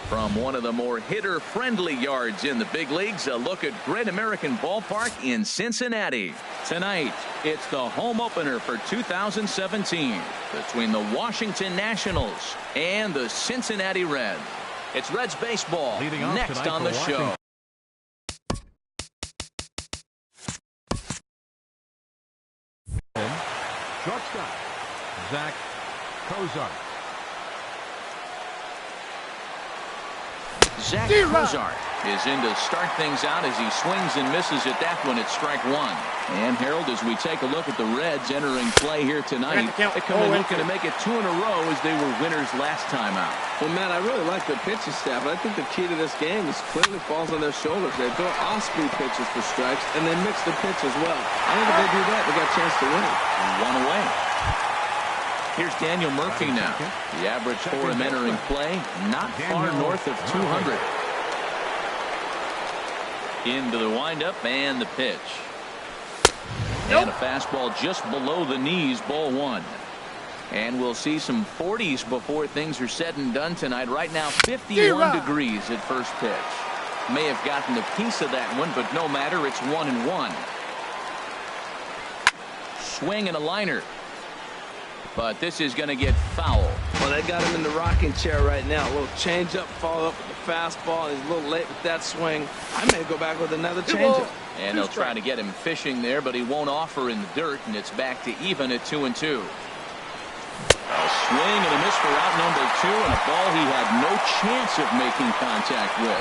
From one of the more hitter-friendly yards in the big leagues, a look at Great American Ballpark in Cincinnati. Tonight, it's the home opener for 2017 between the Washington Nationals and the Cincinnati Reds. It's Reds baseball next on the show. Shortstop, Zach Cozart. Zach Cozart is in to start things out as he swings and misses at that one at strike one. And Harold, as we take a look at the Reds entering play here tonight, they come in looking to make it 2 in a row as they were winners last time out. Well, Matt, I really like the pitching staff. I think the key to this game is clearly falls on their shoulders. They throw off-speed pitches for strikes, and they mix the pitch as well. I think if they do that, they got a chance to win it. One away. Here's Daniel Murphy now. The average for him entering play, not far north of 200. Into the windup and the pitch. And a fastball just below the knees, ball one. And we'll see some 40s before things are said and done tonight. Right now, 51 degrees at first pitch. May have gotten a piece of that one, but no matter, it's 1-1. Swing and a liner. But this is going to get foul. Well, they got him in the rocking chair right now. A little changeup, followed up with the fastball. He's a little late with that swing. I may go back with another changeup. And they'll try to get him fishing there, but he won't offer in the dirt, and it's back to even at 2-2. A swing and a miss for out number 2, and a ball he had no chance of making contact with.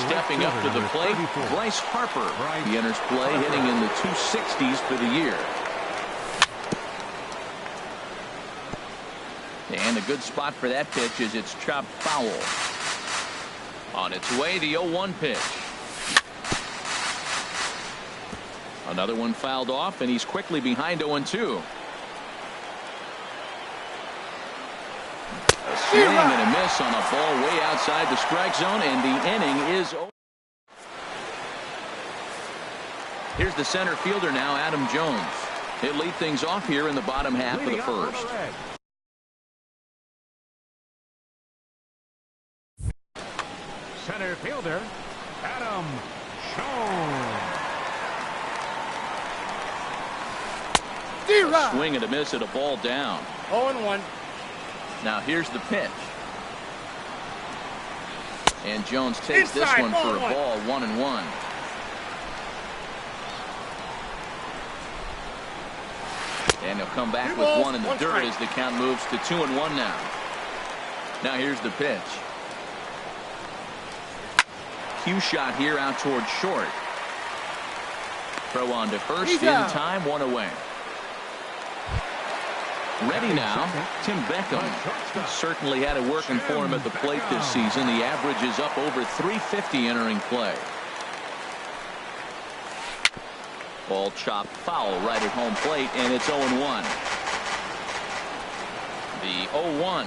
Stepping up to the plate, Bryce Harper. He enters play hitting in the 260s for the year. And a good spot for that pitch is it's chopped foul. On its way, the 0-1 pitch. Another one fouled off, and he's quickly behind 0-2. A swing and a miss on a ball way outside the strike zone, and the inning is over. Here's the center fielder now, Adam Jones. He'll lead things off here in the bottom half of the first. Center fielder, Adam Jones. A swing and a miss at a ball down. 0-1. Now here's the pitch. And Jones takes this one for a ball, 1-1. And he'll come back with one in the dirt as the count moves to 2-1 now. Now here's the pitch. Cue shot here out towards short. Throw on to first in time, 1 away. Ready now, Tim Beckham. Certainly had it working for him at the plate this season. The average is up over 350 entering play. Ball chopped foul right at home plate, and it's 0-1. The 0-1.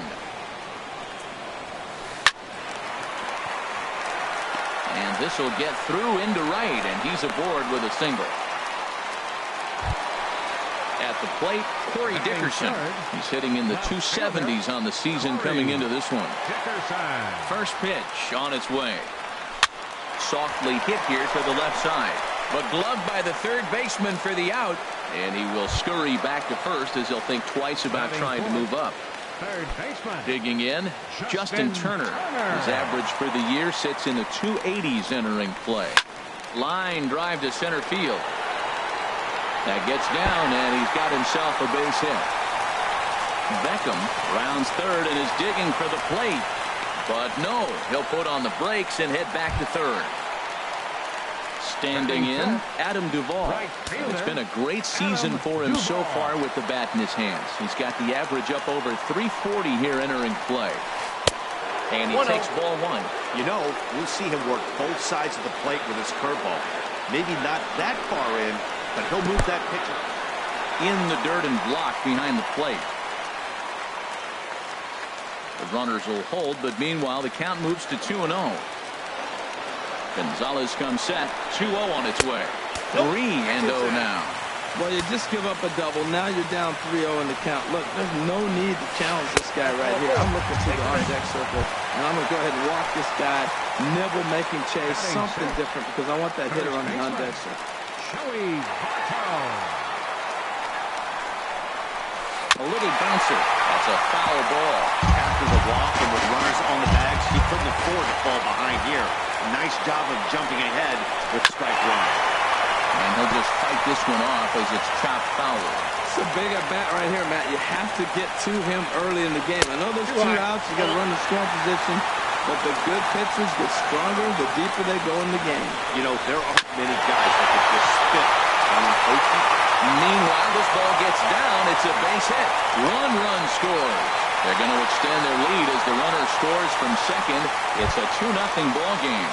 And this will get through into right, and he's aboard with a single. At the plate, Corey Dickerson. He's hitting in the 270s on the season coming into this one. First pitch on its way. Softly hit here to the left side, but gloved by the third baseman for the out, and he will scurry back to first as he'll think twice about trying to move up. Third baseman. Digging in, Justin Turner. His average for the year sits in the 280s entering play. Line drive to center field. That gets down, and he's got himself a base hit. Beckham rounds third and is digging for the plate. But no, he'll put on the brakes and head back to third. Standing in, Adam Duvall. It's been a great season for him so far with the bat in his hands. He's got the average up over 340 here entering play. And he takes ball one. You know, we'll see him work both sides of the plate with his curveball. Maybe not that far in, but he'll move that pitcher in the dirt and block behind the plate. The runners will hold, but meanwhile the count moves to 2-0. Gonzalez comes set, 2-0 on its way. 3-0 now. Well, you just give up a double. Now you're down 3-0 in the count. Look, there's no need to challenge this guy right here. I'm looking through the on-deck circle, and I'm going to go ahead and walk this guy, nibble, make him chase, something different, because I want that hitter on the on-deck circle. A little bouncer. That's a foul ball. After the walk and with runners on the bags, he couldn't afford to fall behind here. Nice job of jumping ahead with strike one. And he'll just fight this one off as it's chopped foul. It's a big at-bat right here, Matt. You have to get to him early in the game. I know there's 2 outs. You got to run the scoring position. But the good pitchers get stronger the deeper they go in the game. You know, there aren't many guys that could just spit on an open. Meanwhile, this ball gets down. It's a base hit. 1 run scored. They're going to extend their lead as the runner scores from second. It's a 2-0 ball game.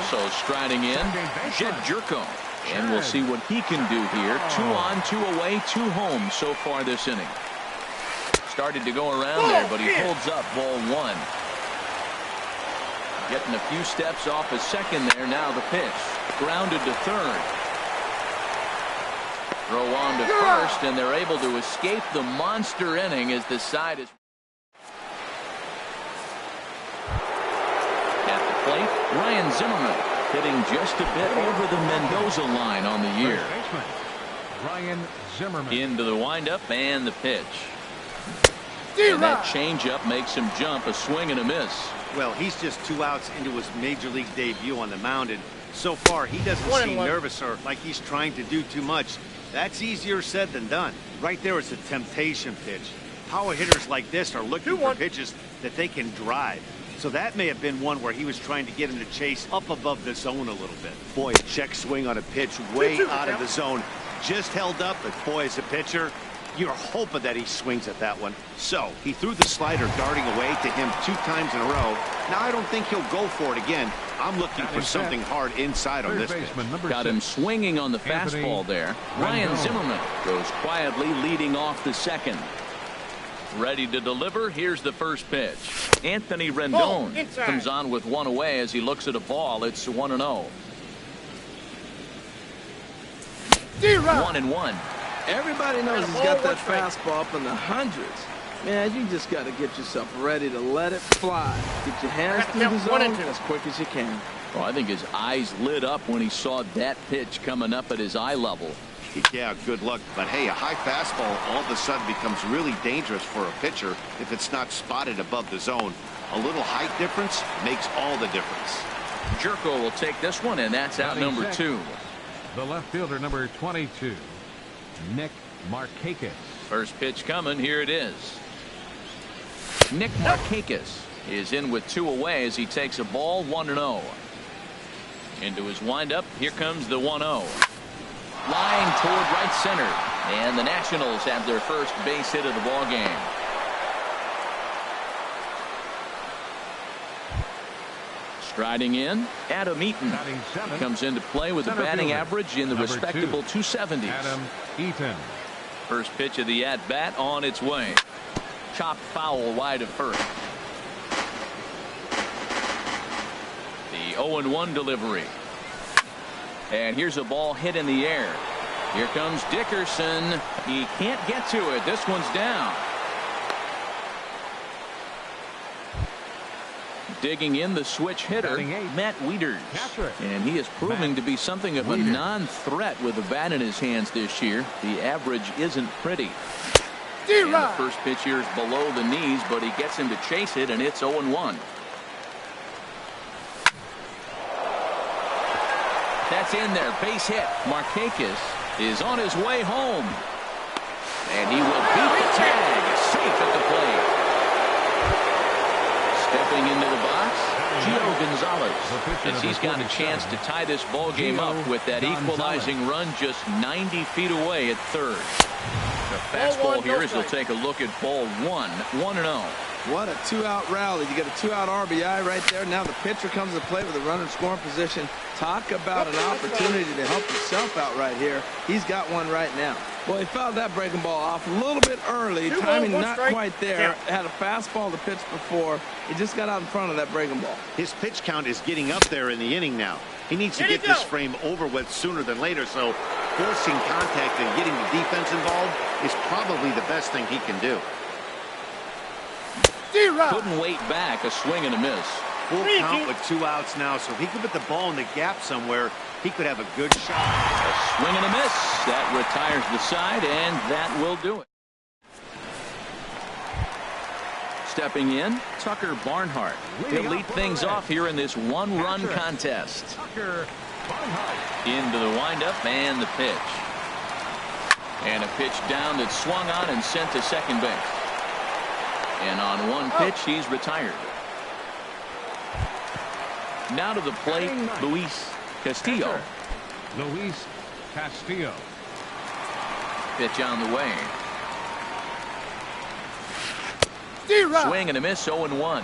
So striding in, Jed Jerko. And we'll see what he can do here. 2 on, 2 away, 2 home so far this inning. Started to go around there, but he holds up ball 1. Getting a few steps off his second there. Now the pitch. Grounded to third. Throw on to first, and they're able to escape the monster inning as the side is. At the plate, Ryan Zimmerman hitting just a bit over the Mendoza line on the year. Ryan Zimmerman. Into the windup and the pitch. And that changeup makes him jump, a swing and a miss. Well, he's just 2 outs into his major league debut on the mound, and so far he doesn't seem nervous or like he's trying to do too much. That's easier said than done. Right there is a temptation pitch. Power hitters like this are looking for pitches that they can drive. So that may have been one where he was trying to get him to chase up above the zone a little bit. Boy, a check swing on a pitch way out of the zone. Just held up, but boy, as a pitcher, you're hoping that he swings at that one. So he threw the slider darting away to him 2 times in a row. Now I don't think he'll go for it again. I'm looking for something hard inside on this pitch. Got him swinging on the fastball there. Ryan Zimmerman goes quietly leading off the second. Ready to deliver. Here's the first pitch. Anthony Rendon comes on with 1 away as he looks at a ball. It's 1-0. 1-1. Everybody knows he's got that fastball up in the hundreds. Man, you just got to get yourself ready to let it fly. Get your hands through the zone as quick as you can. Well, I think his eyes lit up when he saw that pitch coming up at his eye level. Yeah, good luck. But hey, a high fastball all of a sudden becomes really dangerous for a pitcher if it's not spotted above the zone. A little height difference makes all the difference. Jerko will take this one, and that's out number 2. The left fielder, number 22, Nick Markakis. First pitch coming. Here it is. Nick Markakis is in with 2 away as he takes a ball. 1-0. Into his windup. Here comes the 1-0. Line toward right center. And the Nationals have their first base hit of the ball game. Striding in, Adam Eaton comes into play with a batting average in the respectable 270s. Adam Eaton. First pitch of the at-bat on its way. Chopped foul wide of first. The 0-1 delivery. And here's a ball hit in the air. Here comes Dickerson. He can't get to it. This one's down. Digging in the switch hitter, Matt Wieters. And he is proving to be something of a non-threat with the bat in his hands this year. The average isn't pretty. And the first pitch here is below the knees, but he gets him to chase it, and it's 0-1. That's in there. Base hit. Markakis is on his way home. And he will beat the tag. Safe at the plate. Stepping into the box, Gio Gonzalez, as he's got a chance to tie this ball game up with that equalizing run just 90 feet away at third. The fastball here as he'll take a look at ball 1-0. What a two-out rally. You get a two-out RBI right there. Now the pitcher comes to play with a runner in scoring position. Talk about an opportunity to help himself out right here. He's got one right now. Well, he fouled that breaking ball off a little bit early. Timing not quite there. Had a fastball to pitch before. He just got out in front of that breaking ball. His pitch count is getting up there in the inning now. He needs to get this frame over with sooner than later, so forcing contact and getting the defense involved is probably the best thing he can do. Couldn't wait back. A swing and a miss. Full count with 2 outs now, so if he could put the ball in the gap somewhere, he could have a good shot. A swing and a miss. That retires the side, and that will do it. Stepping in, Tucker Barnhart. He'll lead things off here in this one-run contest. Into the windup and the pitch. And a pitch down that's swung on and sent to second base. And on one pitch, he's retired. Now to the plate, Luis Castillo. Luis Castillo. Pitch on the way. Swing and a miss, 0-1.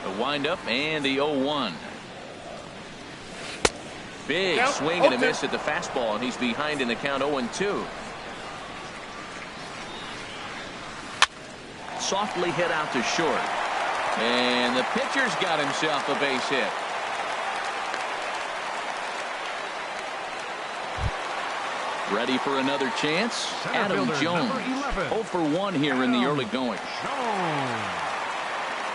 The windup and the 0-1. Big swing and a miss at the fastball, and he's behind in the count 0-2. Softly hit out to short. And the pitcher's got himself a base hit. Ready for another chance? Adam Jones. 0 for 1 here in the early going.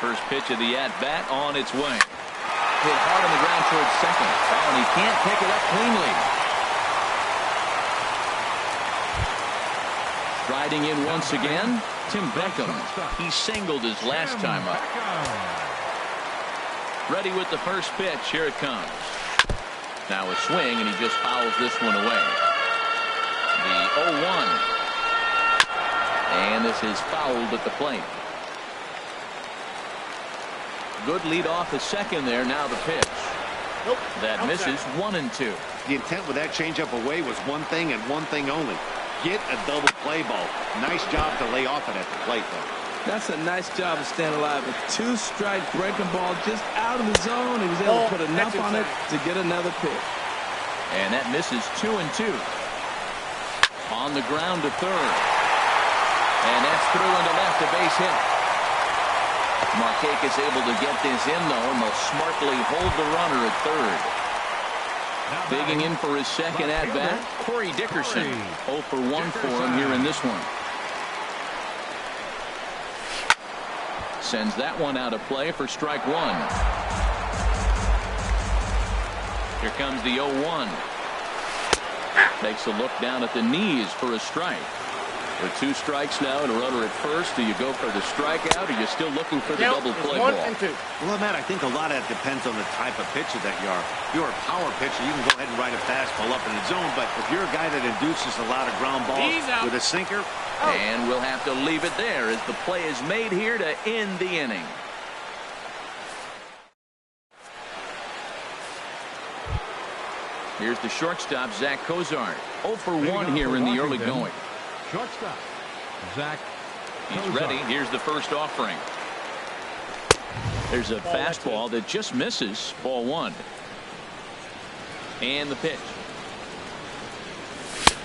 First pitch of the at-bat on its way. Hit hard on the ground towards second. Oh, and he can't pick it up cleanly. Riding in once again, Tim Beckham. He singled his last time up. Ready with the first pitch. Here it comes. Now a swing, and he just fouls this one away. The 0-1. And this is fouled at the plate. Good lead off the second there. Now the pitch. That misses 1-2. The intent with that changeup away was one thing and one thing only. Get a double play ball. Nice job to lay off it at the plate, though. That's a nice job of staying alive. A 2-strike breaking ball just out of the zone. He was able to put enough on it to get another pitch. And that misses 2-2. On the ground to third. And that's through into left, a base hit. Markakis able to get this in, though, and they'll smartly hold the runner at third. Digging in for his second at-bat, Corey Dickerson. 0 for 1 for him here in this one. Sends that one out of play for strike one. Here comes the 0-1. Takes a look down at the knees for a strike. With 2 strikes now and a runner at first, do you go for the strikeout, or are you still looking for the double play ball? Well, Matt, I think a lot of that depends on the type of pitcher that you are. If you're a power pitcher, you can go ahead and ride a fastball up in the zone, but if you're a guy that induces a lot of ground balls with a sinker. And we'll have to leave it there as the play is made here to end the inning. Here's the shortstop, Zach Cozart. 0 for 1 here in the early going. Shortstop, Zach. He's ready. Here's the first offering. There's a fastball that just misses. Ball 1. And the pitch.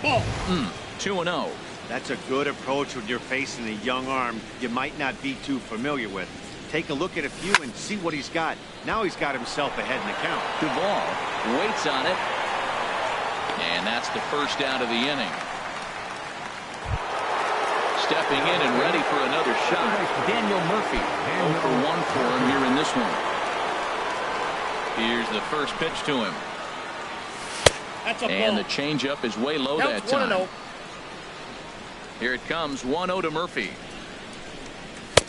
2-0. That's a good approach when you're facing a young arm you might not be too familiar with. Take a look at a few and see what he's got. Now he's got himself ahead in the count. Duvall waits on it. And that's the first out of the inning. Stepping in and ready for another shot, Daniel Murphy. 0 for 1 for him here in this one. Here's the first pitch to him. And the changeup is way low that time. Here it comes, 1-0 to Murphy.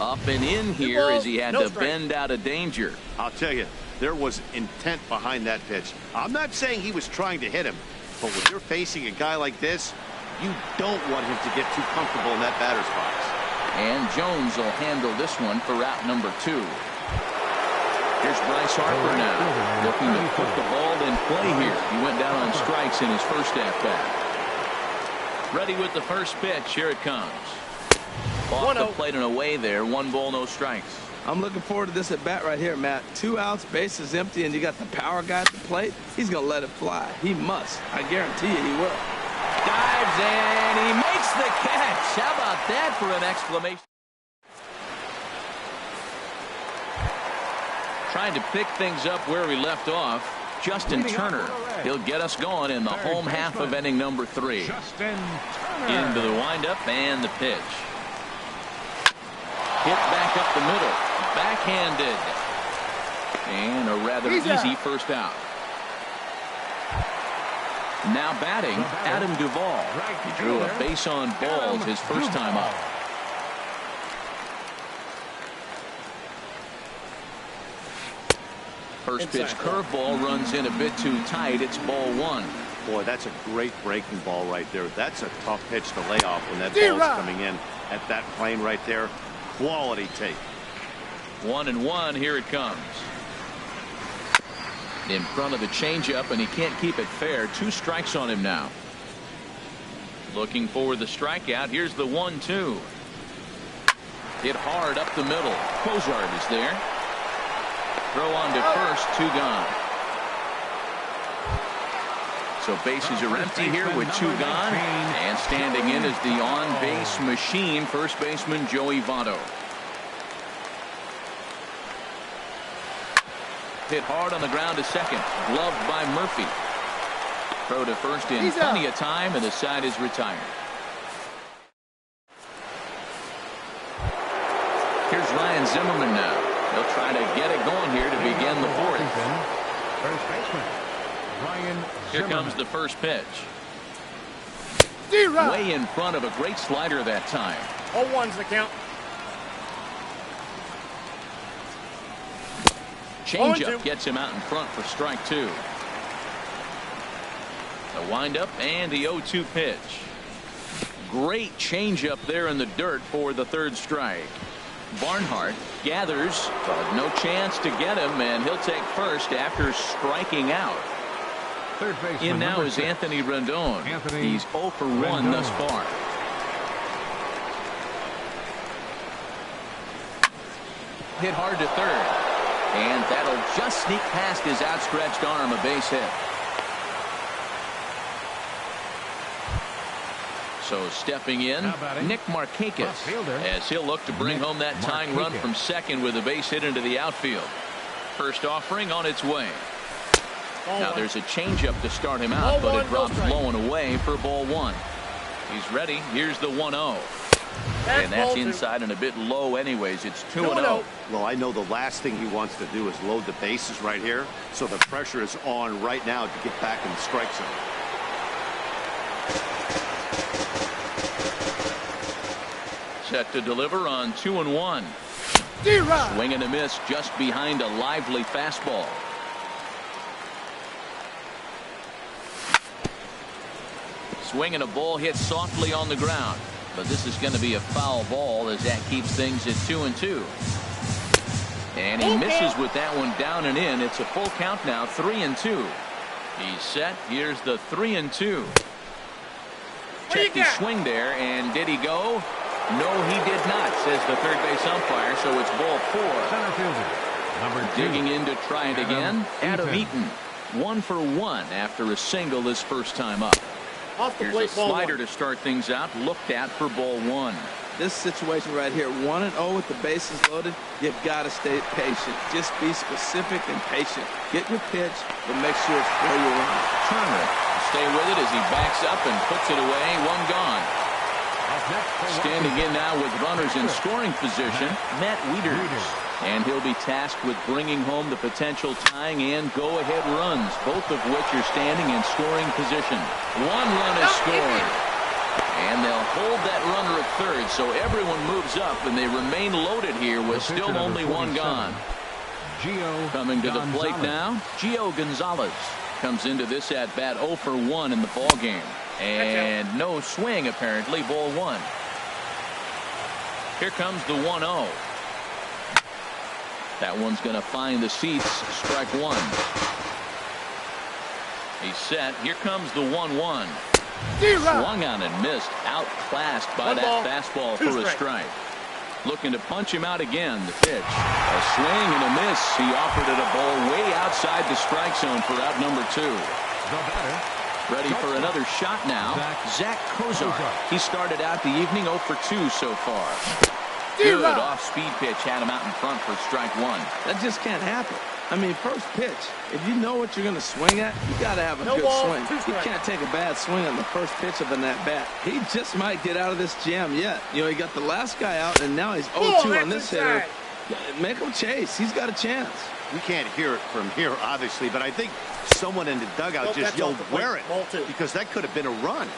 Up and in here as he had to bend out of danger. I'll tell you, there was intent behind that pitch. I'm not saying he was trying to hit him, but when you're facing a guy like this, you don't want him to get too comfortable in that batter's box. And Jones will handle this one for out number 2. Here's Bryce Harper now, looking to put the ball in play here. He went down on strikes in his first at-bat. Ready with the first pitch. Here it comes. Off the plate and away there. 1 ball, no strikes. I'm looking forward to this at bat right here, Matt. 2 outs, bases empty, and you got the power guy at the plate. He's going to let it fly. He must. I guarantee you he will. Dives and he makes the catch. How about that for an exclamation? Trying to pick things up where we left off. Justin Turner. He'll get us going in the home half of inning number 3. Into the windup and the pitch. Hit back up the middle. Backhanded. And a rather easy first out. Now batting, Adam Duvall. He drew a base on balls his first time up. First pitch curveball runs in a bit too tight. It's ball 1. Boy, that's a great breaking ball right there. That's a tough pitch to lay off when that ball's coming in at that plane right there. Quality take. 1-1. Here it comes. In front of the changeup, and he can't keep it fair. 2 strikes on him now. Looking for the strikeout. Here's the 1-2. Hit hard up the middle. Cozart is there. Throw on to first. 2 gone. So bases are empty here with 2 gone. And standing in is the on-base machine, first baseman Joey Votto. Hit hard on the ground to second. Gloved by Murphy. Throw to first in plenty of time, and the side is retired. Here's Ryan Zimmerman now. He'll try to get it going here to begin the 4th. First baseman, Ryan Zimmerman. Here comes the first pitch. Way in front of a great slider that time. 0-1's the count. Changeup gets him out in front for strike 2. The windup and the 0-2 pitch. Great changeup there in the dirt for the 3rd strike. Barnhart gathers, but no chance to get him, and he'll take first after striking out. Third baseman, in now is 6. Anthony Rendon. He's 0 for 1 thus far. Hit hard to third. And that'll just sneak past his outstretched arm, a base hit. So stepping in, Nick Markakis, as he'll look to bring home that tying run from second with a base hit into the outfield. First offering on its way. Now there's a changeup to start him out, but it drops low and away for ball 1. He's ready. Here's the 1-0. And that's inside and a bit low anyways. It's 2-0. Well, I know the last thing he wants to do is load the bases right here. So the pressure is on right now to get back in the strike zone. Set to deliver on 2-1. Swing and a miss just behind a lively fastball. Swing and a ball hit softly on the ground. But this is going to be a foul ball as that keeps things at 2-2. And he misses with that one down and in. It's a full count now, 3-2. He's set. Here's the 3-2. Check his swing there, and did he go? No, he did not, says the third base umpire, so it's ball 4. Center fielder, number 2. Digging in to try it again. Adam Eaton, 1 for 1 after a single his first time up. Here's a slider to start things out, looked at for ball 1. This situation right here, 1-0 with the bases loaded, you've got to stay patient. Just be specific and patient. Get your pitch, but make sure it's where you want. Turner stay with it as he backs up and puts it away. One gone. Standing in now with runners in scoring position, Matt Wieters. And he'll be tasked with bringing home the potential tying and go-ahead runs, both of which are standing in scoring position. One run is scored. And they'll hold that runner at third, so everyone moves up, and they remain loaded here with still only one gone. Coming to the plate now, Gio Gonzalez comes into this at-bat 0 for 1 in the ball game. And no swing, apparently, ball one. Here comes the 1-0. That one's going to find the seats. Strike one. He's set. Here comes the 1-1. Swung on and missed. Outclassed by that fastball for a strike. Looking to punch him out again. The pitch. A swing and a miss. He offered it a ball way outside the strike zone for out number 2. Ready for another shot now. Zach Kozar. He started out the evening 0 for 2 so far. Good off-speed pitch had him out in front for strike one. That just can't happen. I mean, first pitch, if you know what you're going to swing at, you got to have a good swing. You can't take a bad swing on the first pitch of an at-bat. He just might get out of this jam yet. You know, he got the last guy out, and now he's 0-2 on this hitter. Make him chase. He's got a chance. We can't hear it from here, obviously, but I think someone in the dugout just yelled, "Wear it," because that could have been a run.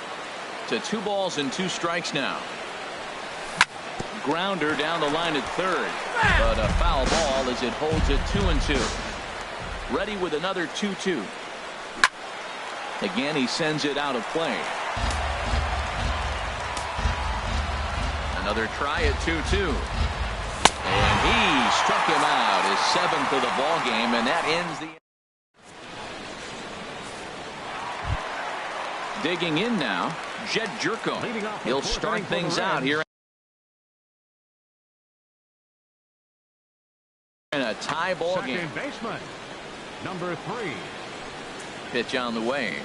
To 2 balls and 2 strikes now. Grounder down the line at third, but a foul ball as it holds it 2-2. Ready with another 2-2. Again, he sends it out of play. Another try at 2-2. And he struck him out, his 7th of the ball game, and that ends the. Digging in now, Jed Jerko. He'll start things out here. In a tie ball game. Second baseman, number 3. Pitch on the way.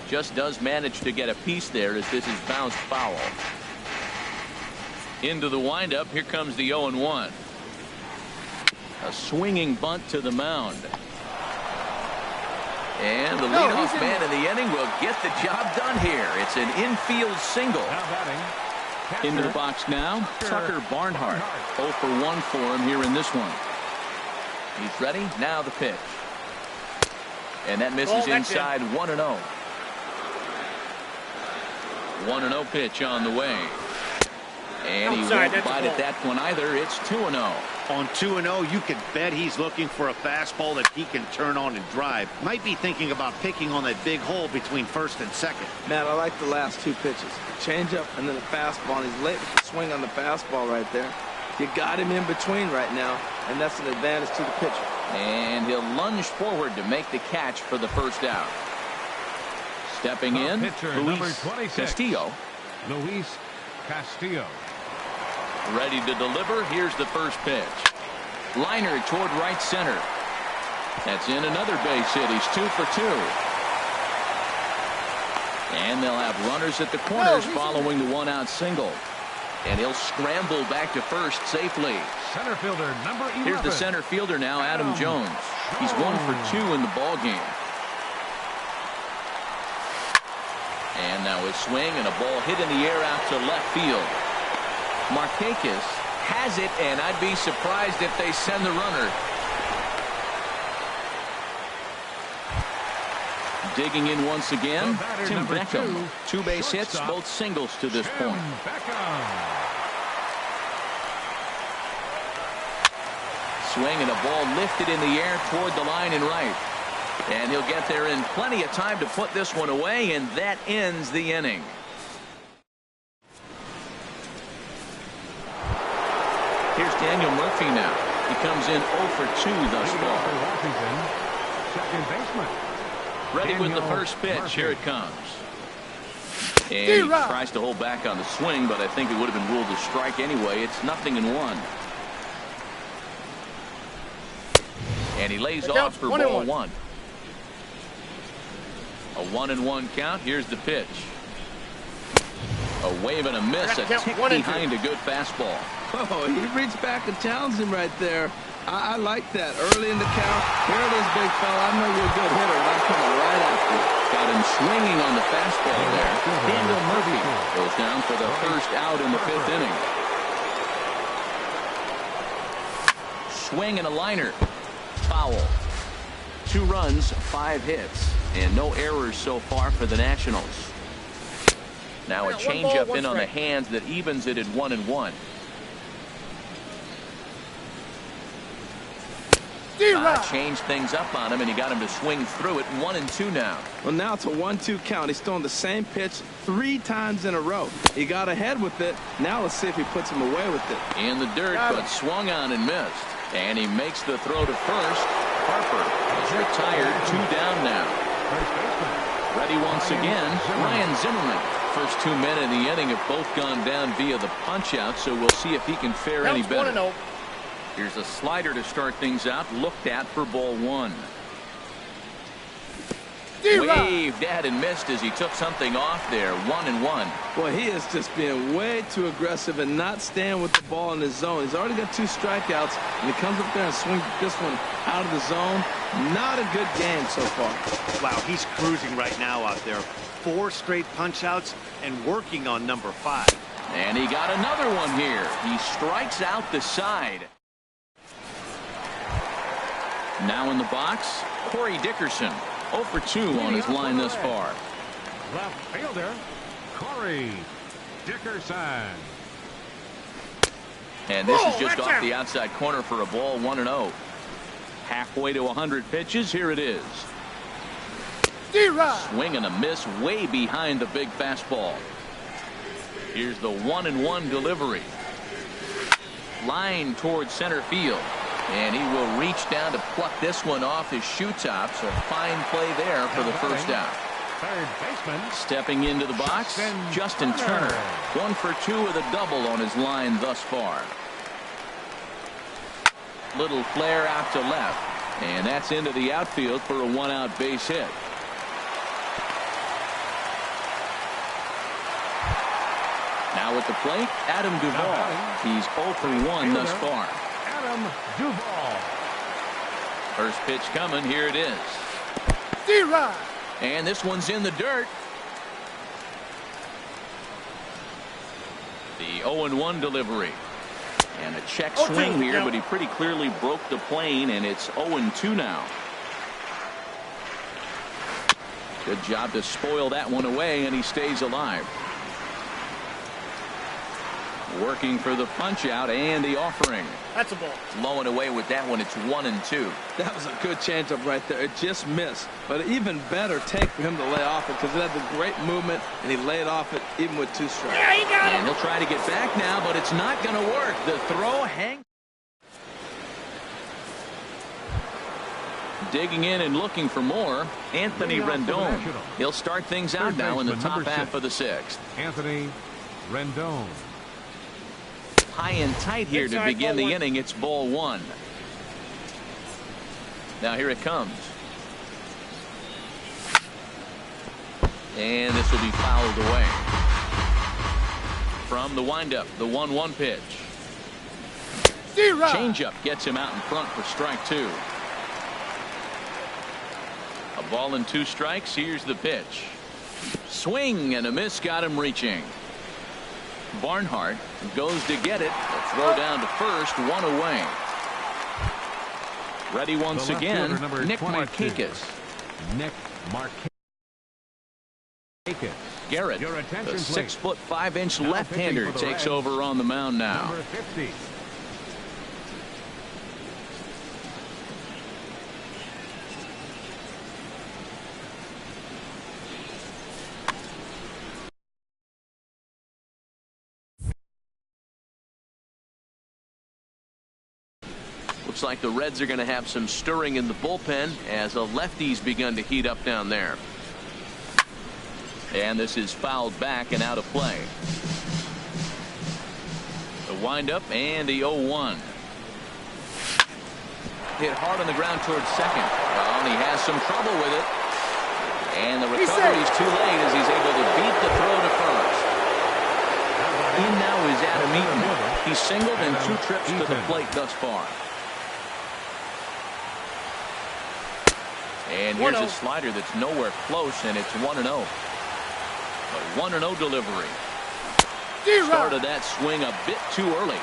Just does manage to get a piece there as this is bounced foul. Into the windup. Here comes the 0-1. A swinging bunt to the mound. And the leadoff man in the inning will get the job done here. It's an infield single. Into the box now, Tucker Barnhart. 0 for 1 for him here in this one. He's ready. Now the pitch. And that misses inside 1-0. 1-0 pitch on the way. And he won't bite at that one either. It's 2-0. On 2-0, you could bet he's looking for a fastball that he can turn on and drive. Might be thinking about picking on that big hole between first and second. Matt, I like the last 2 pitches. Change up and then a fastball. And he's late with the swing on the fastball right there. You got him in between right now, and that's an advantage to the pitcher. And he'll lunge forward to make the catch for the first out. Stepping in, Luis Castillo. Luis Castillo. Ready to deliver. Here's the first pitch. Liner toward right center. That's in another base hit. He's 2 for 2. And they'll have runners at the corners following the 1-out single. And he'll scramble back to first safely. Center fielder number 11. Here's the center fielder now, Adam Jones. He's 1 for 2 in the ball game. And now a swing and a ball hit in the air out to left field. Markakis has it, and I'd be surprised if they send the runner. Digging in once again, Tim Beckham. 2 base hits, both singles to this point. Swing and a ball lifted in the air toward the line and right. And he'll get there in plenty of time to put this one away, and that ends the inning. Here's Daniel Murphy now. He comes in 0 for 2 thus far. Second baseman. Ready with the first pitch. Here it comes. And he tries to hold back on the swing, but I think it would have been ruled a strike anyway. It's 0-1. And he lays off for ball 1. A 1-1 count. Here's the pitch. A wave and a miss. A tick behind a good fastball. Oh, he reached back and challenged him right there. I like that. Early in the count. Here it is, big fella. I know you're a good hitter, and I'm coming right after you. Got him swinging on the fastball there. Daniel Murphy goes down for the first out in the 5th inning. Swing and a liner. Foul. 2 runs, 5 hits, and no errors so far for the Nationals. Now a changeup in on the hands that evens it at 1-1. Changed things up on him, and he got him to swing through it. 1-2 now. Well, now it's a 1-2 count. He's throwing the same pitch 3 times in a row. He got ahead with it. Now let's see if he puts him away with it. In the dirt, but swung on and missed. And he makes the throw to first. Harper is retired. 2 down now. Ready once again, Ryan Zimmerman. First 2 men in the inning have both gone down via the punch-out, so we'll see if he can fare any better. Here's a slider to start things out, looked at for ball 1. Waved at and missed as he took something off there. 1-1. Boy, he is just being way too aggressive and not staying with the ball in his zone. He's already got 2 strikeouts, and he comes up there and swings this one out of the zone. Not a good game so far. Wow, he's cruising right now out there. 4 straight punch-outs and working on number 5. And he got another one here. He strikes out the side. Now in the box, Corey Dickerson. 0 for 2 on his line thus far. Left fielder, Corey Dickerson. And this is just off the outside corner for a ball. 1-0. Halfway to 100 pitches. Here it is. Swing and a miss way behind the big fastball. Here's the 1-1 delivery. Line towards center field. And he will reach down to pluck this one off his shoe top. So fine play there for the first out. Third baseman. Stepping into the box, Justin Turner. 1 for 2 with a double on his line thus far. Little flare out to left. And that's into the outfield for a 1-out base hit. Now at the plate, Adam Duvall. He's 0 for 1 thus far. Adam Duvall. First pitch coming. Here it is. And this one's in the dirt. The 0-1 delivery. And a check swing here, but he pretty clearly broke the plane, and it's 0-2 now. Good job to spoil that one away, and he stays alive. Working for the punch out and the offering. That's a ball. Low and away with that one. It's 1-2. That was a good changeup right there. It just missed. But an even better take for him to lay off it because it had the great movement and he laid off it even with 2 strikes. Yeah, he got it. And he'll try to get back now, but it's not going to work. The throw hangs. Digging in and looking for more, Anthony Rendon. He'll start things out now in the top half of the 6th. Anthony Rendon. High and tight here to begin the inning. It's ball 1. Now here it comes. And this will be fouled away. From the windup, the 1-1 pitch. Changeup gets him out in front for strike 2. A ball and 2 strikes. Here's the pitch. Swing and a miss got him reaching. Barnhart goes to get it. A throw down to first. 1 away. Ready once again. Nick Markakis. Nick Markakis. Garrett, the 6'5" left-hander, takes over on the mound now. Number 50. Looks like the Reds are going to have some stirring in the bullpen as a lefty's begun to heat up down there. And this is fouled back and out of play. The windup and the 0-1. Hit hard on the ground towards second. Well, he has some trouble with it. And the recovery is too late as he's able to beat the throw to first. In now is Adam Eaton. He's singled in 2 trips to the plate thus far. And here's a slider that's nowhere close, and it's 1-0. A 1-0 delivery. Started that swing a bit too early.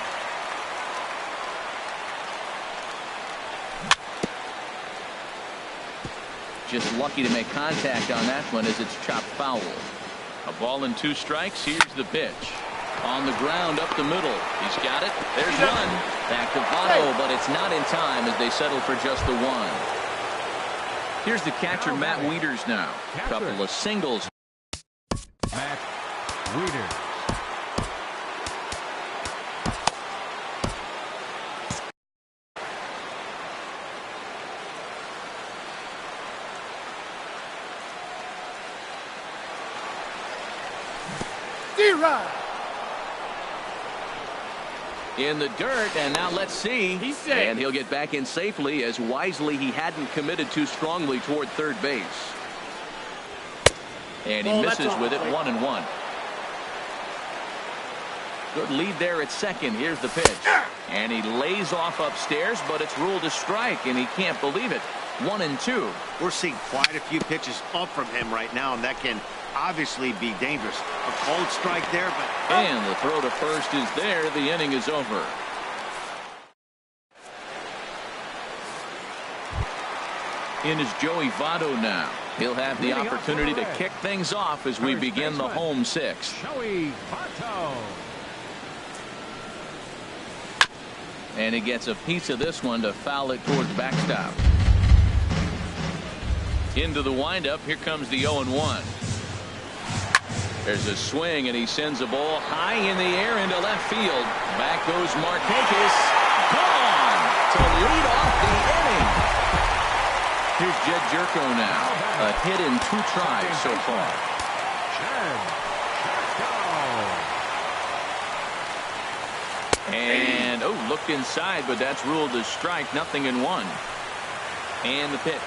Just lucky to make contact on that one as it's chopped foul. A ball and 2 strikes. Here's the pitch. On the ground up the middle. He's got it. There's one. Back to Votto, but it's not in time as they settle for just the one. Here's the catcher, Matt Wieters now. Couple of singles. Matt Wieters. In the dirt, and now let's see. And he'll get back in safely, as wisely he hadn't committed too strongly toward third base. And he misses with it. 1-1. Good lead there at second. Here's the pitch. And he lays off upstairs, but it's ruled a strike, and he can't believe it. 1-2. We're seeing quite a few pitches up from him right now, and that can obviously be dangerous. A cold strike there, but... And the throw to first is there. The inning is over. In is Joey Votto now. He'll have the opportunity to kick things off as we begin the home sixth. Joey Votto. And he gets a piece of this one to foul it towards backstop. Into the windup. Here comes the 0-1. There's a swing, and he sends a ball high in the air into left field. Back goes Markakis. Gone to lead off the inning. Here's Jed Jerko now. A hit in 2 tries so far. And, looked inside, but that's ruled a strike. 0-1. And the pitch.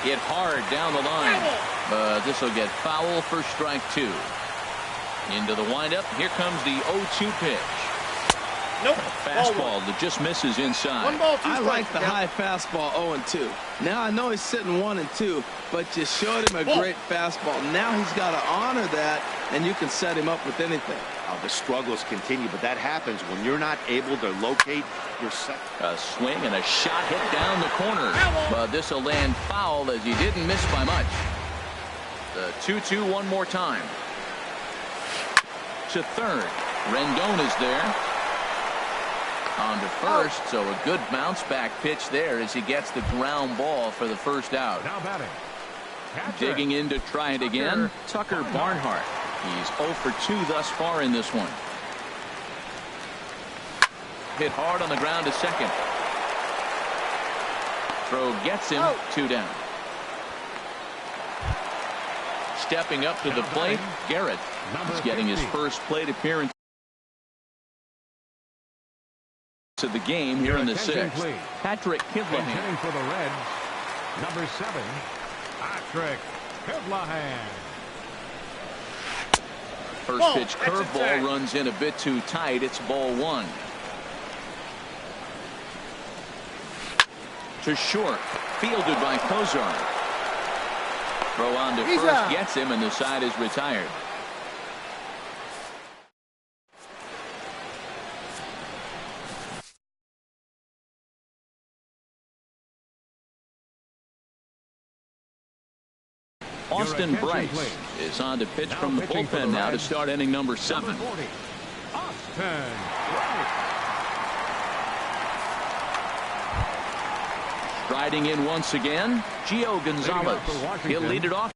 Hit hard down the line. But this will get foul for strike 2. Into the windup. Here comes the 0-2 pitch. Nope. Fastball that just misses inside. I like the high fastball 0-2. Now I know he's sitting 1-2, but you showed him a great fastball. Now he's got to honor that, and you can set him up with anything. Oh, the struggles continue, but that happens when you're not able to locate your set. A swing and a shot hit down the corner. But this will land foul as he didn't miss by much. The 2-2 one more time. To third. Rendon is there. On to first, so a good bounce back pitch there as he gets the ground ball for the first out. Now batting. Digging in to try it again, Tucker Barnhart. He's 0 for 2 thus far in this one. Hit hard on the ground to second. Throw gets him. 2 down. Stepping up to the plate, Garrett. He's getting his first plate appearance of the game here in the 6th. Patrick Kivlahan. Hitting for the Reds, number 7, Patrick Kivlahan. First pitch curveball runs in a bit too tight. It's ball 1. To short. Fielded by Kozar. Throw on to first. Gets him, and the side is retired. Austin Bryce is on to pitch from the bullpen now to start inning number 7. Austin Bryce. Striding in once again, Gio Gonzalez. He'll lead it off.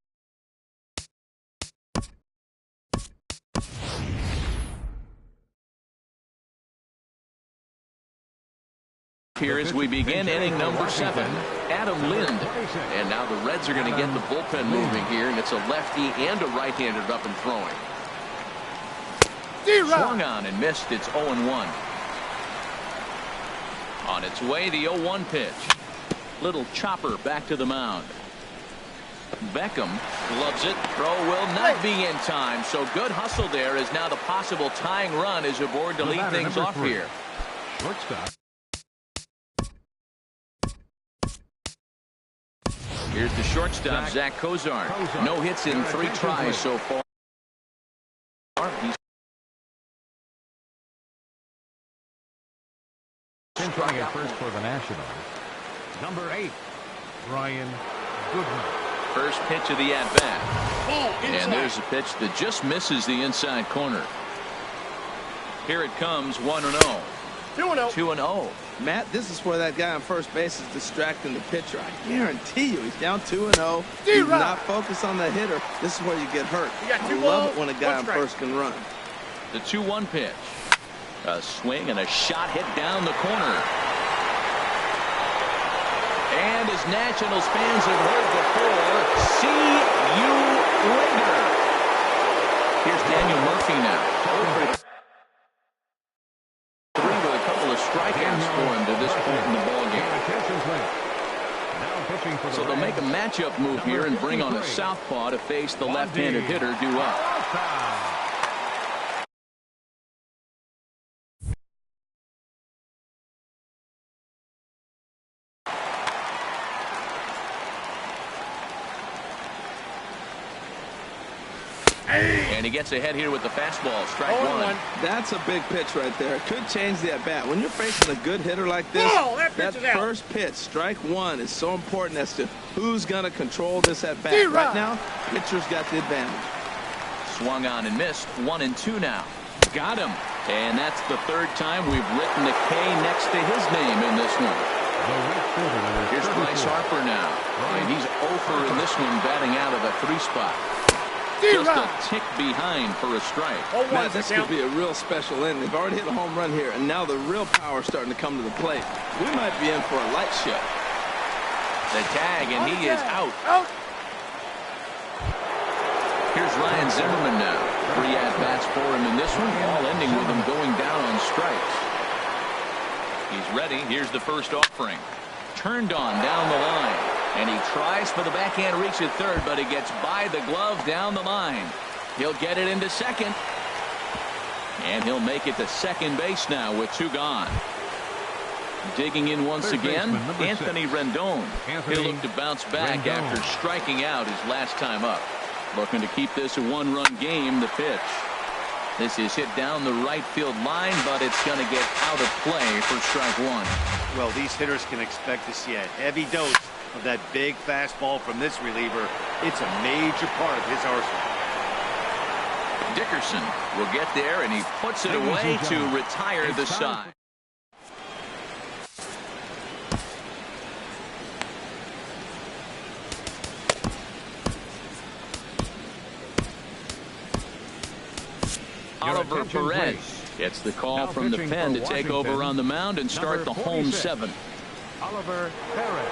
Here as we begin inning number 7, Adam Lind. And now the Reds are going to get the bullpen moving here, and it's a lefty and a right-handed up and throwing. Swung on and missed. It's 0-1. On its way, the 0-1 pitch. Little chopper back to the mound. Beckham loves it. Throw will not be in time. So good hustle there as now the possible tying run is aboard to lead things off here. Shortstop. Here's the shortstop, Zach Kozar. No hits in 3 tries so far. He's trying at first for the Nationals. Number 8, Ryan Goodman. First pitch of the at-bat. And there's a pitch that just misses the inside corner. Here it comes, 1-0. 2-0. 2-0. Matt, this is where that guy on first base is distracting the pitcher. I guarantee you, he's down 2-0. He's not focused on the hitter. This is where you get hurt. I love it when a guy on first can run. The 2-1 pitch. A swing and a shot hit down the corner. And as Nationals fans have heard before, see you later. Here's Daniel Murphy now. 3 with a couple of strikeouts for him to this point in the ballgame. So they'll make a matchup move here and bring on a southpaw to face the left-handed hitter due up. And he gets ahead here with the fastball, strike 1. That's a big pitch right there. It could change the at-bat. When you're facing a good hitter like this, that first pitch, strike 1, is so important as to who's going to control this at-bat. Right now, pitcher's got the advantage. Swung on and missed. 1-2 now. Got him. And that's the 3rd time we've written a K next to his name in this one. Here's Bryce Harper now. And he's 0 in this one, batting out of the 3 spot. Just a tick behind for a strike. Matt, this could be a real special inning. They've already hit a home run here, and now the real power is starting to come to the plate. We might be in for a light show. The tag, and he is out. Here's Ryan Zimmerman now. 3 at-bats for him in this one, all ending with him going down on strikes. He's ready. Here's the first offering. Turned on down the line. And he tries for the backhand reach at third, but he gets by the glove down the line. He'll get it into second. And he'll make it to second base now with 2 gone. Digging in once again, Anthony Rendon. He'll look to bounce back after striking out his last time up. Looking to keep this a 1-run game, the pitch. This is hit down the right field line, but it's going to get out of play for strike 1. Well, these hitters can expect to see a heavy dose of that big fastball from this reliever. It's a major part of his arsenal. Dickerson will get there, and he puts it away to retire the side. Oliver Perez gets the call from the pen to take over on the mound and start the home 7. Oliver Perez.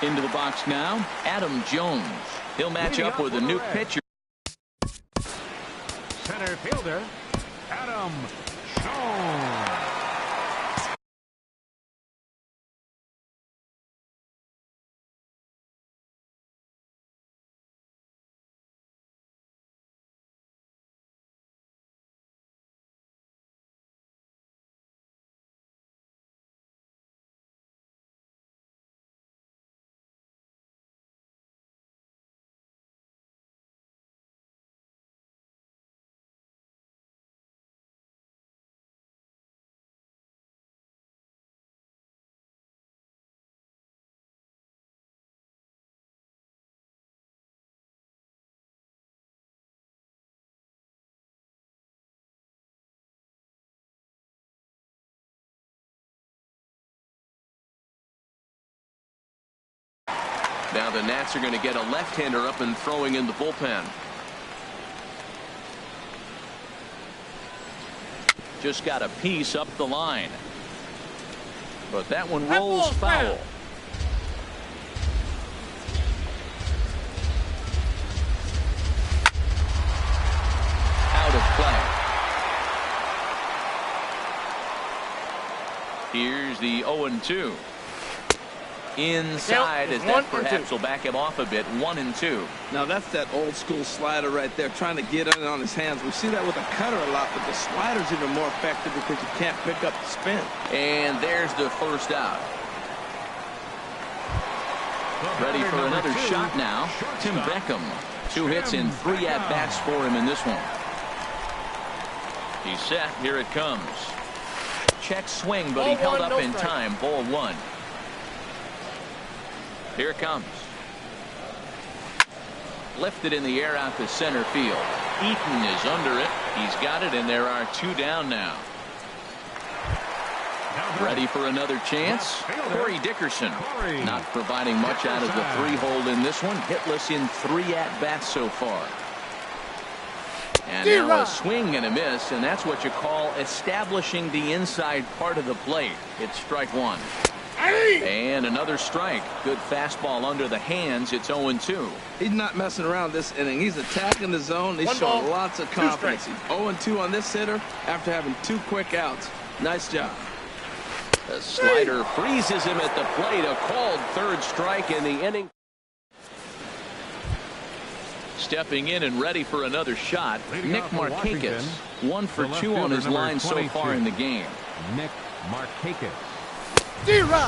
Into the box now, Adam Jones. He'll match up with a new pitcher. Center fielder, Adam Jones. Now the Nats are going to get a left-hander up and throwing in the bullpen. Just got a piece up the line. But that one rolls foul. Out of play. Here's the 0-2. Inside as that perhaps will back him off a bit. 1-2. Now that's that old school slider right there, trying to get it on his hands. We see that with a cutter a lot, but the slider's even more effective because you can't pick up the spin. And there's the first out. Ready for another shot now. Tim Beckham. 2 hits and 3 at-bats for him in this one. He's set. Here it comes. Check swing, but he held up in time. Ball 1. Here it comes. Lifted in the air out to center field. Eaton is under it. He's got it, and there are 2 down now. Ready for another chance. Corey Dickerson not providing much out of the 3-hole in this one. Hitless in 3 at-bats so far. And now a swing and a miss, and that's what you call establishing the inside part of the plate. It's strike 1. And another strike. Good fastball under the hands. It's 0-2. He's not messing around this inning. He's attacking the zone. He's showing lots of confidence. He's 0-2 on this hitter after having 2 quick outs. Nice job. The slider freezes him at the plate. A called 3rd strike in the inning. Stepping in and ready for another shot, Nick Markakis. 1 for 2 on his line so far in the game. Nick Markakis.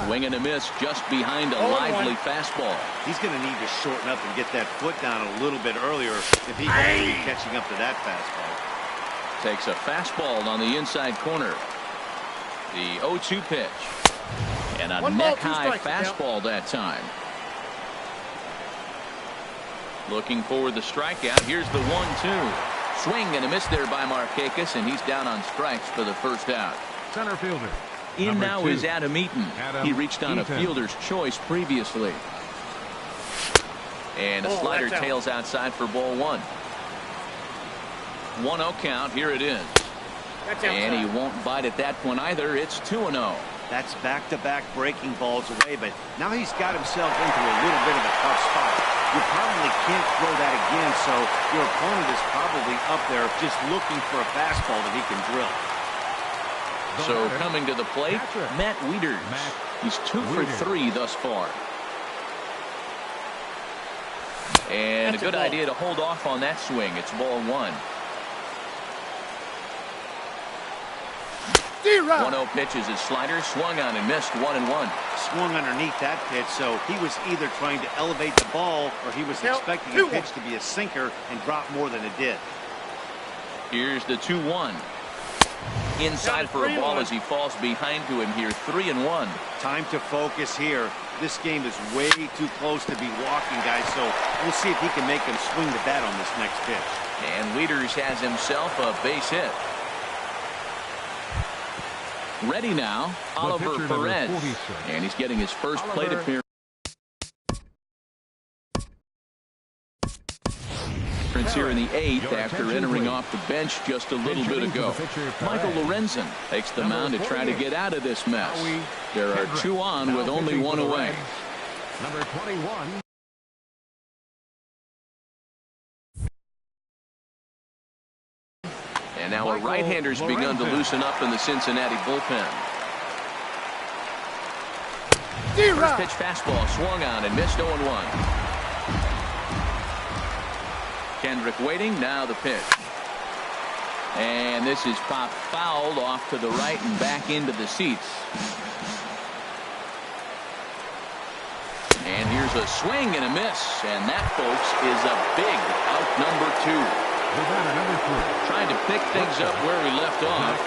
Swing and a miss just behind a lively fastball. He's going to need to shorten up and get that foot down a little bit earlier if he hopes to be catching up to that fastball. Takes a fastball on the inside corner. The 0-2 pitch. And a neck-high fastball that time. Looking for the strikeout. Here's the 1-2. Swing and a miss there by Markakis, and he's down on strikes for the first out. Center fielder. In now 2. is Adam Eaton. He reached on a fielder's choice previously. And a slider tails outside for ball 1. 1-0 count. Here it is. And he won't bite at that one either. It's 2-0. That's back-to-back breaking balls away, but now he's got himself into a little bit of a tough spot. You probably can't throw that again, so your opponent is probably up there just looking for a fastball that he can drill. So coming to the plate, Matt Wieters. He's 2 for 3 thus far. And a good idea to hold off on that swing. It's ball 1. 1-0 pitch is his slider, swung on and missed. 1-1. Swung underneath that pitch, so he was either trying to elevate the ball or he was expecting the pitch to be a sinker and drop more than it did. Here's the 2-1. Inside for a ball as he falls behind to him here. 3-1. Time to focus here. This game is way too close to be walking, guys, so we'll see if he can make him swing the bat on this next pitch. And Wieters has himself a base hit. Ready now, Oliver Perez. And he's getting his first plate appearance here in the 8th after entering off the bench just a little bit ago. Michael Lorenzen takes the mound to try to get out of this mess. There are 2 on with only 1 away. Number 21. And now a right-hander's begun to loosen up in the Cincinnati bullpen. First pitch fastball swung on and missed. 0-1. Kendrick waiting. Now the pitch. And this is popped fouled off to the right and back into the seats. And here's a swing and a miss. And that, folks, is a big out number 2. Trying to pick things up where we left off.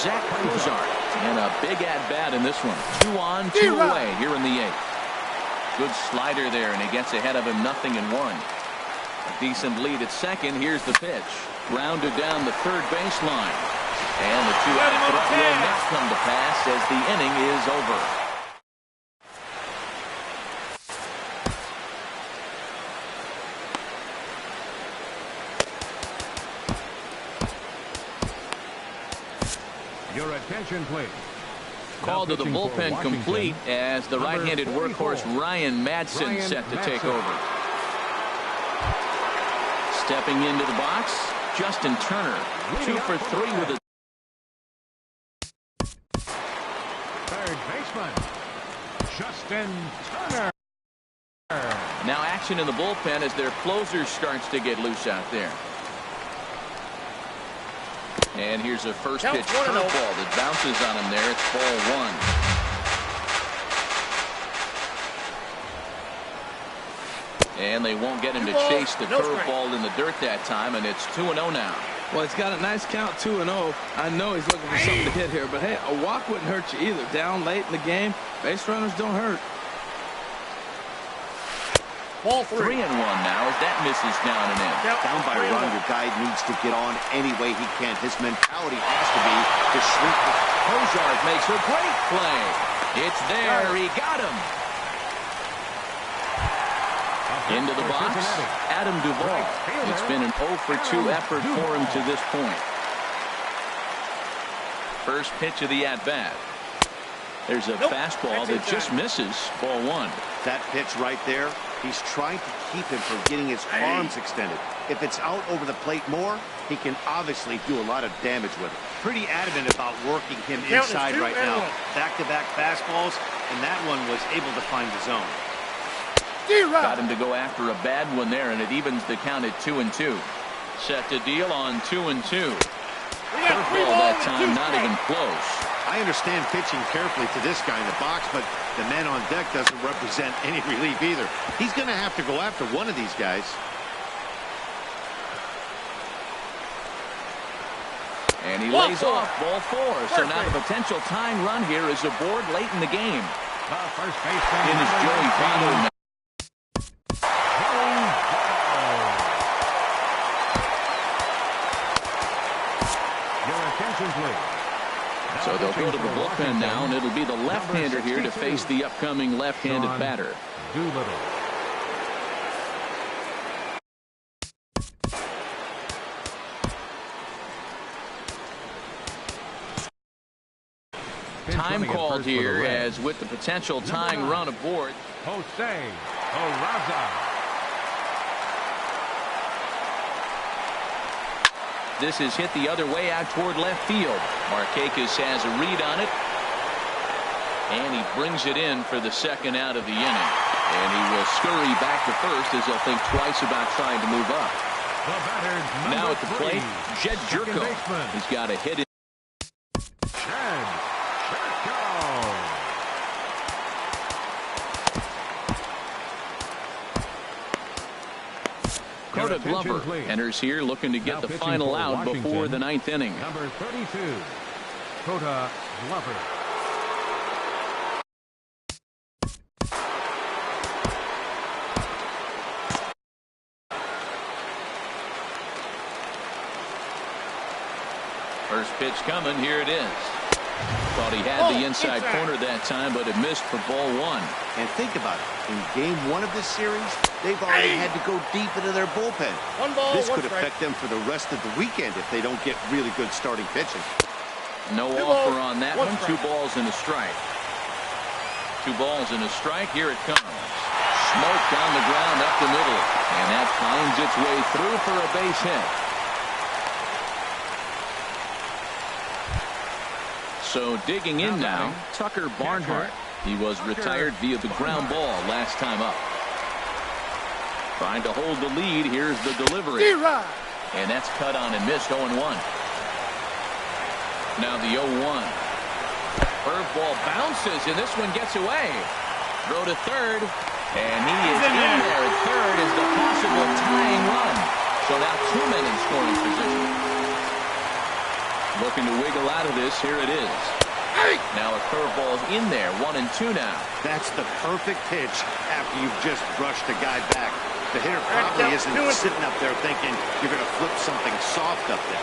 Zach Cozart. And a big at-bat in this one. 2 on, 2 away here in the 8th. Good slider there, and he gets ahead of him 0-1. A decent lead at second. Here's the pitch. Grounded down the third baseline. And the 2-out threat will not come to pass as the inning is over. Your attention, please. Call to the bullpen complete as the right-handed workhorse Ryan Madson set to take over. Stepping into the box, Justin Turner. 2 for 3 with a third baseman, Justin Turner. Now action in the bullpen as their closer starts to get loose out there. And here's a first pitch curveball that bounces on him there. It's ball 1. And they won't get him to chase the curveball in the dirt that time, and it's 2-0 now. Well, he's got a nice count, 2-0. I know he's looking for something to hit here, but hey, a walk wouldn't hurt you either. Down late in the game, base runners don't hurt. Ball 3. 3-1 now as that misses down and in. Down by a run, your guy needs to get on any way he can. His mentality has to be to sweep the... Kozar makes a great play. It's there. He got him. Into the box, Adam Duvall. It's been an 0 for 2 effort for him to this point. First pitch of the at-bat. There's a fastball that just misses. Ball 1. That pitch right there, he's trying to keep him from getting his arms extended. If it's out over the plate more, he can obviously do a lot of damage with it. Pretty adamant about working him inside right now. Back-to-back fastballs, and that one was able to find the zone. Got him to go after a bad one there, and it evens the count at 2-2. Set to deal on 2-2. Curveball that time, not even close. I understand pitching carefully to this guy in the box, but the man on deck doesn't represent any relief either. He's going to have to go after one of these guys. And he lays off ball 4. So now the potential tying run here is aboard late in the game. First baseman In is Joey Votto. So they'll go to the bullpen now, and it'll be the left-hander here to face the upcoming left-handed batter. Doolittle. Time called here as with the potential tying run aboard. Jose Peraza. This is hit the other way out toward left field. Markakis has a read on it. And he brings it in for the second out of the inning. And he will scurry back to first as he'll think twice about trying to move up. Now at the plate, Jed Jerko. He's got a hit in. Dakota Glover enters here looking to get the final out before the 9th inning. Number 32, Dakota Glover. First pitch coming. Here it is. Thought he had the inside corner that time, but it missed for ball 1. And think about it. In game 1 of this series, they've already had to go deep into their bullpen. This could affect them for the rest of the weekend if they don't get really good starting pitching. No offer on that one. 2 balls and a strike. 2 balls and a strike. Here it comes. Smoke on the ground up the middle. And that finds its way through for a base hit. So digging in now, Tucker Barnhart. He was retired via the ground ball last time up. Trying to hold the lead. Here's the delivery. And that's cut on and missed. 0-1. Now the 0-1. Curveball bounces, and this one gets away. Throw to third. And he is in there at third as the possible tying run. So now 2 men in scoring position. Looking to wiggle out of this. Here it is. Now a curveball's in there. 1-2 now. That's the perfect pitch after you've just brushed a guy back. The hitter probably isn't sitting up there thinking you're going to flip something soft up there.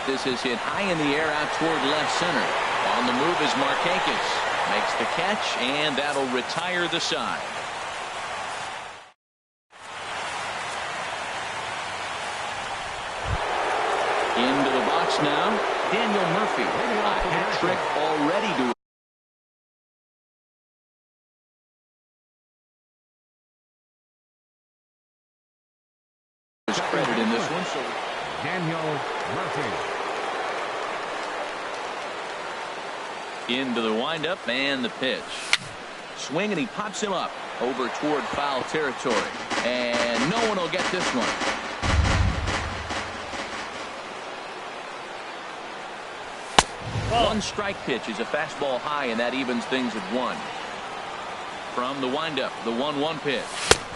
This is hit high in the air out toward left center. On the move is Markakis. Makes the catch, and that'll retire the side. Into the box now, Daniel Murphy. A hat trick already to his credit in this one. So Daniel Murphy. Into the windup and the pitch. Swing, and he pops him up over toward foul territory. And no one will get this one. One strike pitch is a fastball high, and that evens things at 1. From the windup, the 1-1 pitch.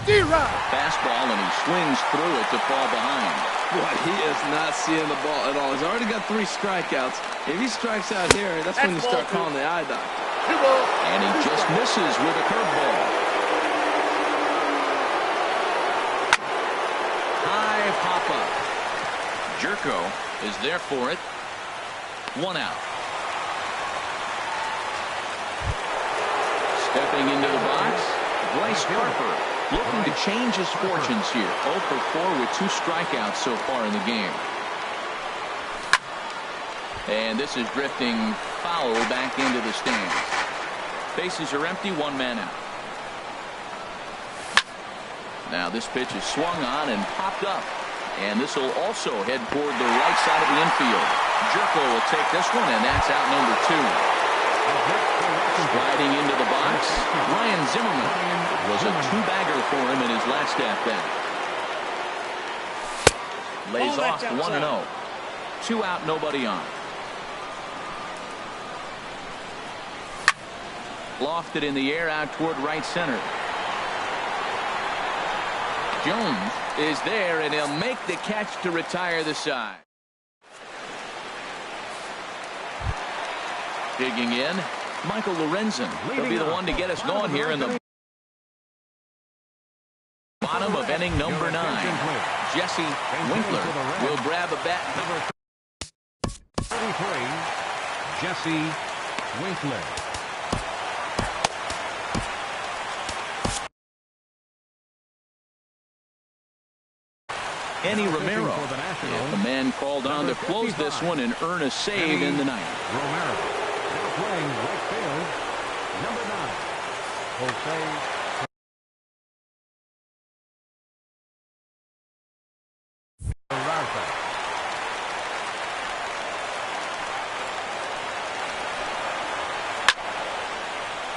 D-Rod. Fastball, and he swings through it to fall behind. Boy, he is not seeing the ball at all. He's already got 3 strikeouts. If he strikes out here, that's when you start calling the eye doctor. And he just misses with a curveball. High pop-up. Jerko is there for it. 1 out. Stepping into the box, Bryce Harper looking to change his fortunes here. 0 for 4 with 2 strikeouts so far in the game. And this is drifting foul back into the stands. Bases are empty, 1 man out. Now this pitch is swung on and popped up. And this will also head toward the right side of the infield. Jerko will take this one, and that's out number 2. Sliding into the box, Ryan Zimmerman was a 2-bagger for him in his last at-bat. Lays off 1-0. 2 out, nobody on. Lofted in the air out toward right center. Jones is there, and he'll make the catch to retire the side. Digging in, Michael Lorenzen. He'll be the one to get us going here in the bottom of inning number 9. Jesse Winkler will grab a bat. Number 33, Jesse Winkler. Eddie Romero, the man called on to close this one and earn a save in the ninth. Romero, now playing right field, number 9, Jose.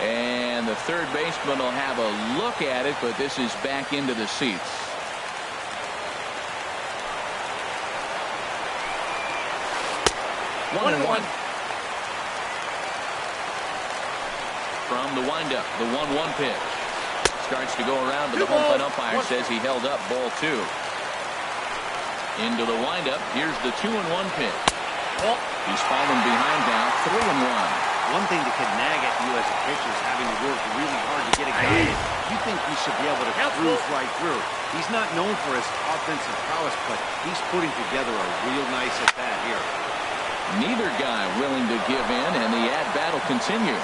And the third baseman will have a look at it, but this is back into the seats. One and one. From the windup, the 1-1 pitch. Starts to go around, but the home plate umpire says he held up ball 2. Into the windup, here's the 2-1 pitch. He's fallen behind now, 3-1. One thing that could nag at you as a pitcher is having to work really hard to get a guy in. You think he should be able to cruise right through. He's not known for his offensive prowess, but he's putting together a real nice at-bat here. Neither guy willing to give in, and the at-bat will continue.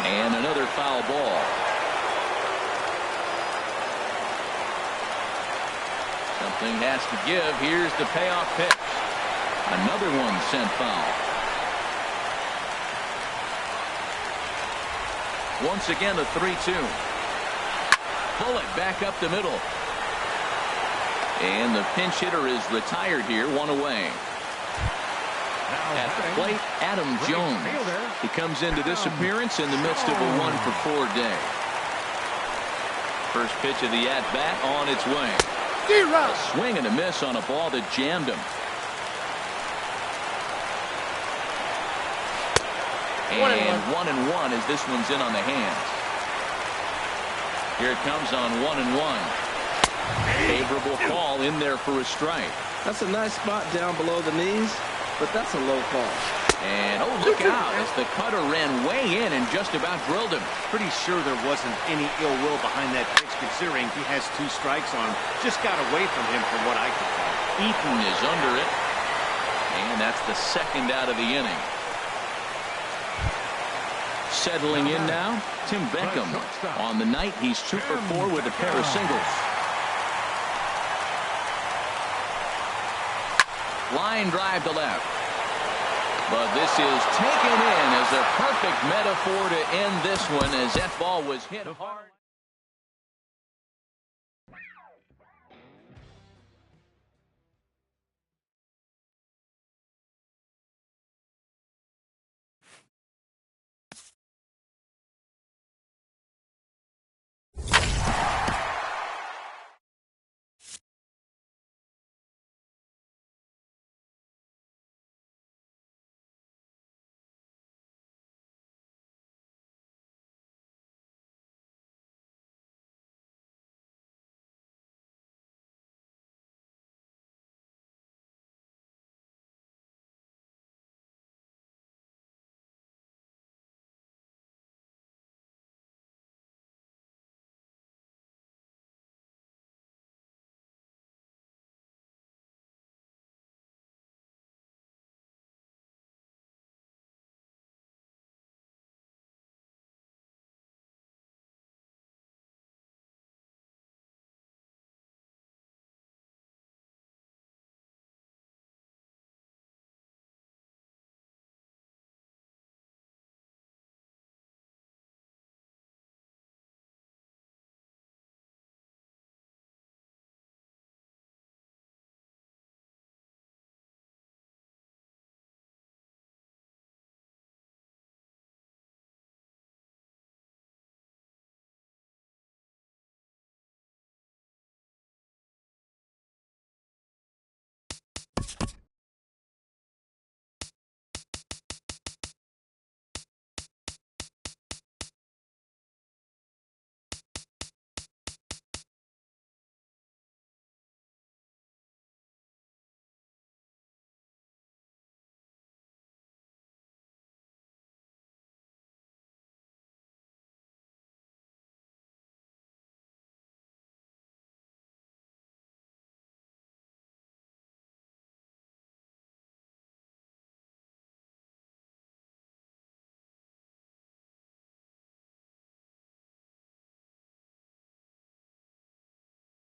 And another foul ball. Something has to give. Here's the payoff pitch. Another one sent foul. Once again, the 3-2. Bullet back up the middle. And the pinch hitter is retired here, 1 away. At the plate, Adam Jones. He comes into this appearance in the midst of a 1-for-4 day. First pitch of the at-bat on its way. A swing and a miss on a ball that jammed him. And 1-1 as this one's in on the hands. Here it comes on 1-1. Favorable call in there for a strike. That's a nice spot down below the knees, but that's a low call. And oh, look out as the cutter ran way in and just about drilled him. Pretty sure there wasn't any ill will behind that pitch, considering he has 2 strikes on him. Just got away from him from what I could tell. Eaton is under it. And that's the 2nd out of the inning. Settling in now, Tim Beckham. On the night, he's 2 for 4 with a pair of singles. Line drive to left. But this is taken in as a perfect metaphor to end this one, as that ball was hit hard.